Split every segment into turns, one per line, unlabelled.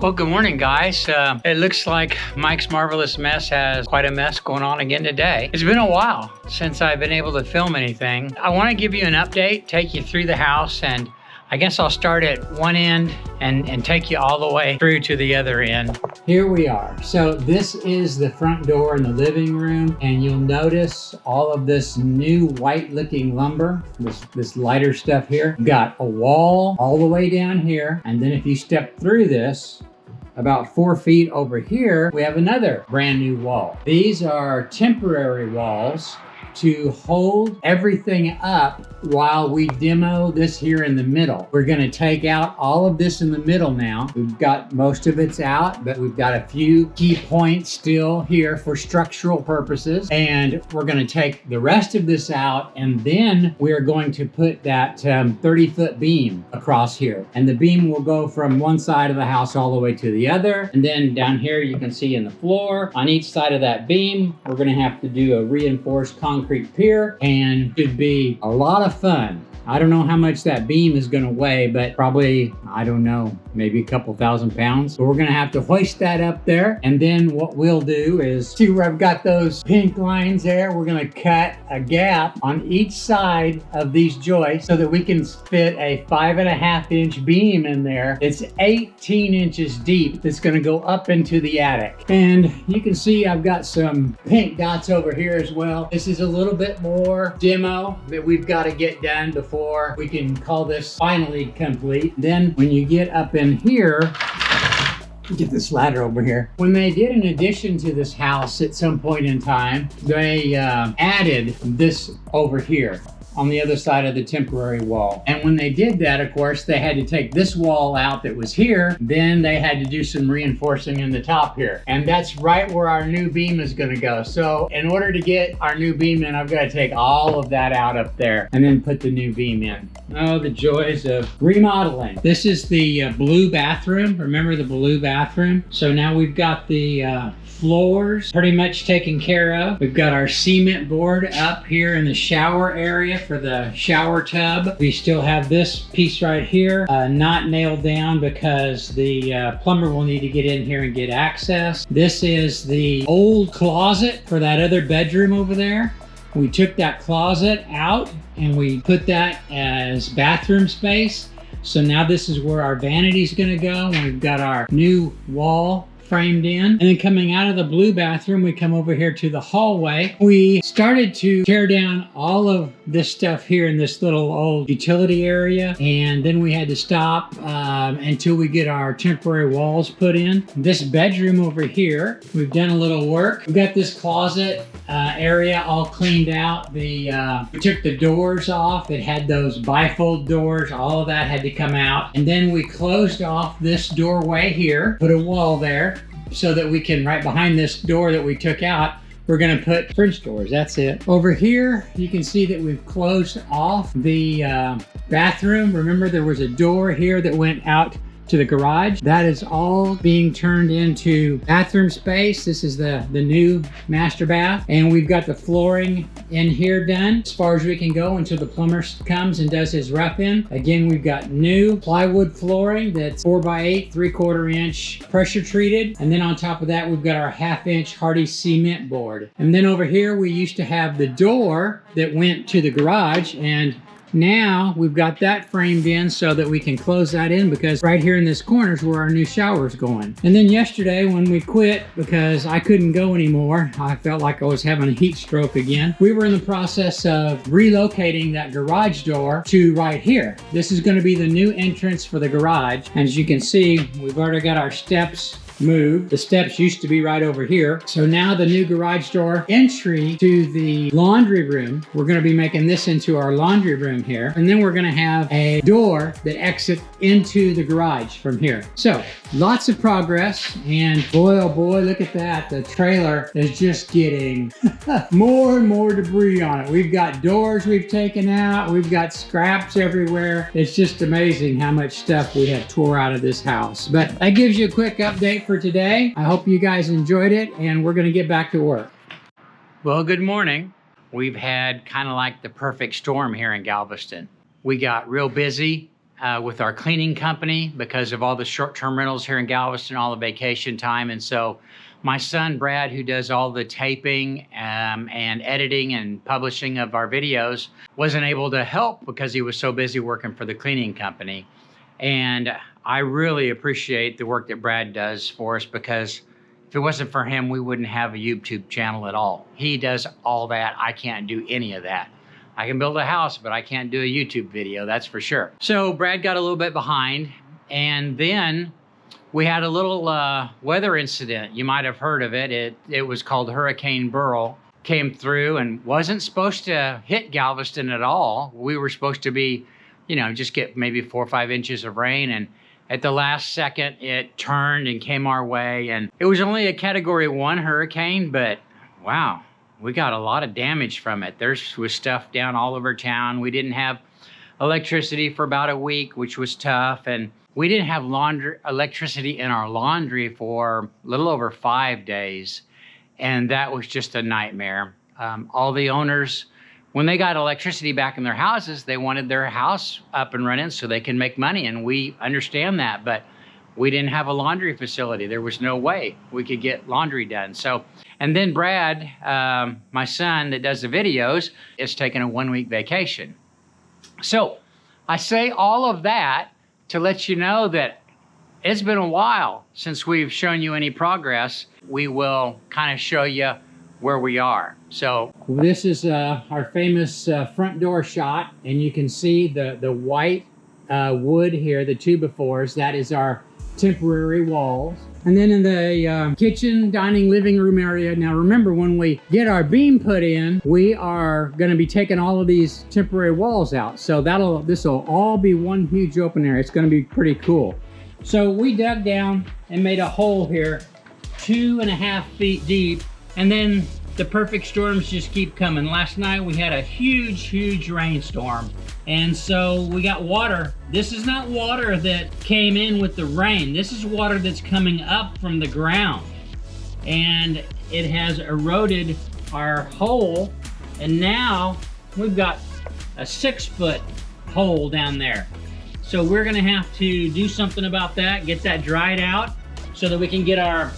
Well, good morning, guys. It looks like Mike's Marvelous Mess has quite a mess going on again today. It's been a while since I've been able to film anything. I want to give you an update, take you through the house, and I guess I'll start at one end and take you all the way through to the other end. Here we are. So this is the front door in the living room, and you'll notice all of this new white looking lumber, this lighter stuff here. We've got a wall all the way down here, and then if you step through this, about 4 feet over here, we have another brand new wall. These are temporary walls to hold everything up while we demo this here in the middle. We're gonna take out all of this in the middle now. We've got most of it's out, but we've got a few key points still here for structural purposes. And we're gonna take the rest of this out, and then we're going to put that 30-foot beam across here. And the beam will go from one side of the house all the way to the other. And then down here, you can see in the floor, on each side of that beam, we're gonna have to do a reinforced concrete pier, and it should be a lot of fun. I don't know how much that beam is gonna weigh, but probably, I don't know, maybe a couple thousand pounds. But we're gonna have to hoist that up there. And then what we'll do is, see where I've got those pink lines there? We're gonna cut a gap on each side of these joists so that we can fit a 5.5-inch beam in there. It's 18 inches deep. That's gonna go up into the attic. And you can see I've got some pink dots over here as well. This is a little bit more demo that we've got to get done before we can call this finally complete. Then when you get up in here, get this ladder over here. When they did an addition to this house at some point in time, they added this over here on the other side of the temporary wall. And when they did that, of course, they had to take this wall out that was here. Then they had to do some reinforcing in the top here. And that's right where our new beam is gonna go. So in order to get our new beam in, I've got to take all of that out up there and then put the new beam in. Oh, the joys of remodeling. This is the blue bathroom. Remember the blue bathroom? So now we've got the floors pretty much taken care of. We've got our cement board up here in the shower area for the shower tub. We still have this piece right here not nailed down because the plumber will need to get in here and get access. This is the old closet for that other bedroom over there. We took that closet out and we put that as bathroom space. So now this is where our vanity is going to go. We've got our new wall framed in. And then coming out of the blue bathroom, we come over here to the hallway. We started to tear down all of this stuff here in this little old utility area, and then we had to stop until we get our temporary walls put in. This bedroom over here, we've done a little work. We've got this closet area all cleaned out. We took the doors off. It had those bifold doors. All of that had to come out. And then we closed off this doorway here, put a wall there, so that we can, right behind this door that we took out, we're gonna put French doors. That's it. Over here, you can see that we've closed off the bathroom. Remember, there was a door here that went out to the garage. That is all being turned into bathroom space. This is the new master bath. And we've got the flooring in here done as far as we can go until the plumber comes and does his rough in. Again, we've got new plywood flooring that's 4x8, 3/4 inch pressure treated. And then on top of that, we've got our 1/2 inch hardy cement board. And then over here, we used to have the door that went to the garage, and now we've got that framed in so that we can close that in, because right here in this corner is where our new shower is going. And then yesterday when we quit because I couldn't go anymore, I felt like I was having a heat stroke again. We were in the process of relocating that garage door to right here. This is going to be the new entrance for the garage. And as you can see, we've already got our steps moved. The steps used to be right over here. So now the new garage door entry to the laundry room, we're going to be making this into our laundry room here. And then we're going to have a door that exits into the garage from here. So lots of progress, and boy, oh boy, look at that. The trailer is just getting more and more debris on it. We've got doors we've taken out. We've got scraps everywhere. It's just amazing how much stuff we have tore out of this house. But that gives you a quick update for today. I hope you guys enjoyed it, and we're going to get back to work. Well, good morning. We've had kind of like the perfect storm here in Galveston. We got real busy with our cleaning company because of all the short-term rentals here in Galveston, all the vacation time. And so my son, Brad, who does all the taping and editing and publishing of our videos, wasn't able to help because he was so busy working for the cleaning company. And I really appreciate the work that Brad does for us, because if it wasn't for him, we wouldn't have a YouTube channel at all. He does all that. I can't do any of that. I can build a house, but I can't do a YouTube video, that's for sure. So Brad got a little bit behind, and then we had a little weather incident. You might have heard of it. It was called Hurricane Beryl. Came through and wasn't supposed to hit Galveston at all. We were supposed to be, just get maybe 4 or 5 inches of rain, and at the last second, it turned and came our way. And it was only a Category 1 hurricane, but wow, we got a lot of damage from it. There was stuff down all over town. We didn't have electricity for about a week, which was tough. And we didn't have electricity in our laundry for a little over 5 days. And that was just a nightmare. All the owners, when they got electricity back in their houses, they wanted their house up and running so they can make money. And we understand that, but we didn't have a laundry facility. There was no way we could get laundry done. So, and then Brad, my son that does the videos, is taking a 1-week vacation. So I say all of that to let you know that it's been a while since we've shown you any progress. We will kind of show you where we are. So this is our famous front door shot, and you can see the white wood here, the 2x4s. That is our temporary walls. And then in the kitchen, dining, living room area, now remember, when we get our beam put in, we are going to be taking all of these temporary walls out. So this will all be one huge open area. It's going to be pretty cool. So we dug down and made a hole here 2.5 feet deep, and then the perfect storms just keep coming. Last night we had a huge rainstorm, and so we got water. This is not water that came in with the rain. This is water that's coming up from the ground, and it has eroded our hole, and now we've got a 6-foot hole down there. So we're gonna have to do something about that, get that dried out so that we can get our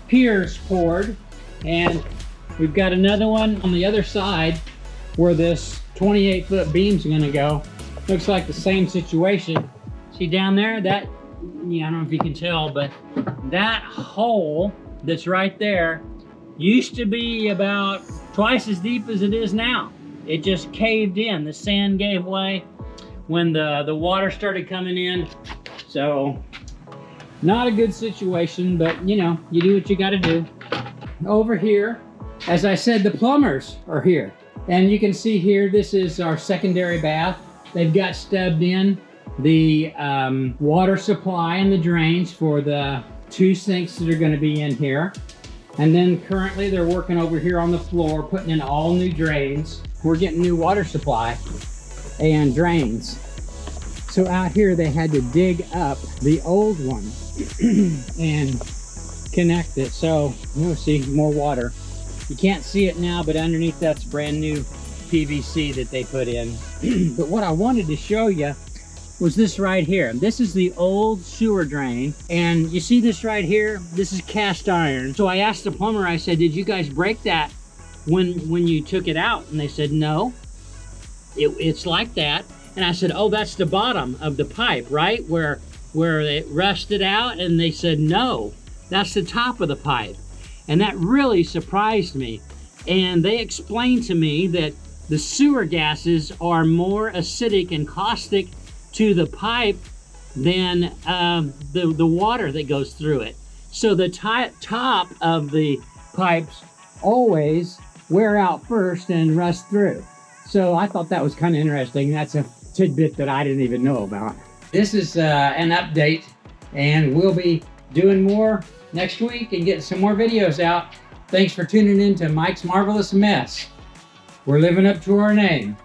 piers poured. And we've got another one on the other side where this 28-foot beam's gonna go. Looks like the same situation. See down there, that, I don't know if you can tell, but that hole that's right there used to be about twice as deep as it is now. It just caved in. The sand gave way when the water started coming in. So not a good situation, but you do what you gotta do. Over here, as I said, the plumbers are here. And you can see here, this is our secondary bath. They've got stubbed in the water supply and the drains for the 2 sinks that are gonna be in here. And then currently they're working over here on the floor, putting in all new drains. We're getting new water supply and drains. So out here they had to dig up the old one and connect it. So you'll see more water. You can't see it now, but underneath that's brand new PVC that they put in. But what I wanted to show you was this right here. This is the old sewer drain, and you see this right here? This is cast iron. So I asked the plumber, I said, did you guys break that when you took it out? And they said, no, it's like that. And I said, oh, that's the bottom of the pipe, right? Where it rusted out? And they said, no, that's the top of the pipe. And that really surprised me. And they explained to me that the sewer gases are more acidic and caustic to the pipe than the water that goes through it. So the top of the pipes always wear out first and rust through. So I thought that was kind of interesting. That's a tidbit that I didn't even know about. This is an update, and we'll be doing more next week and getting some more videos out. Thanks for tuning in to Mike's Marvelous Mess. We're living up to our name.